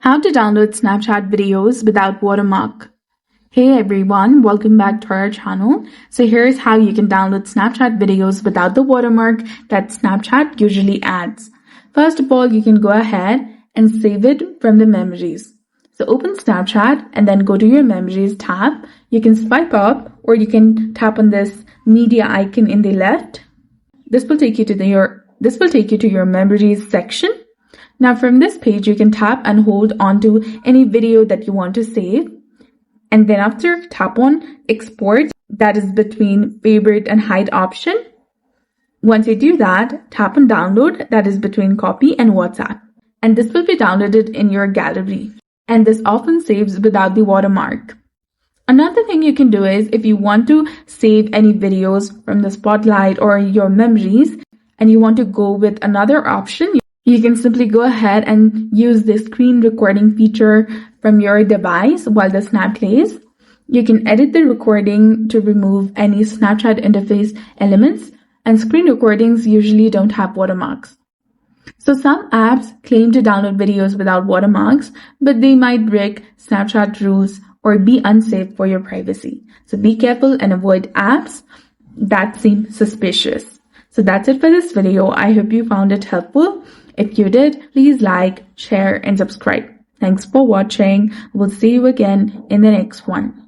How to download Snapchat videos without Watermark. Hey everyone, welcome back to our channel. So here's how you can download Snapchat videos without the watermark that Snapchat usually adds. First of all, you can go ahead and save it from the memories. So open Snapchat and then go to your memories tab. You can swipe up or you can tap on this media icon in the left. This will take you to your memories section. Now from this page, you can tap and hold onto any video that you want to save. And then after, tap on export, that is between favorite and hide option. Once you do that, tap on download, that is between copy and WhatsApp. And this will be downloaded in your gallery. And this often saves without the watermark. Another thing you can do is if you want to save any videos from the spotlight or your memories and you want to go with another option, you can simply go ahead and use the screen recording feature from your device while the snap plays. You can edit the recording to remove any Snapchat interface elements, and screen recordings usually don't have watermarks. So some apps claim to download videos without watermarks, but they might break Snapchat rules or be unsafe for your privacy. So be careful and avoid apps that seem suspicious. So that's it for this video. I hope you found it helpful. If you did, please like, share, and subscribe. Thanks for watching. We'll see you again in the next one.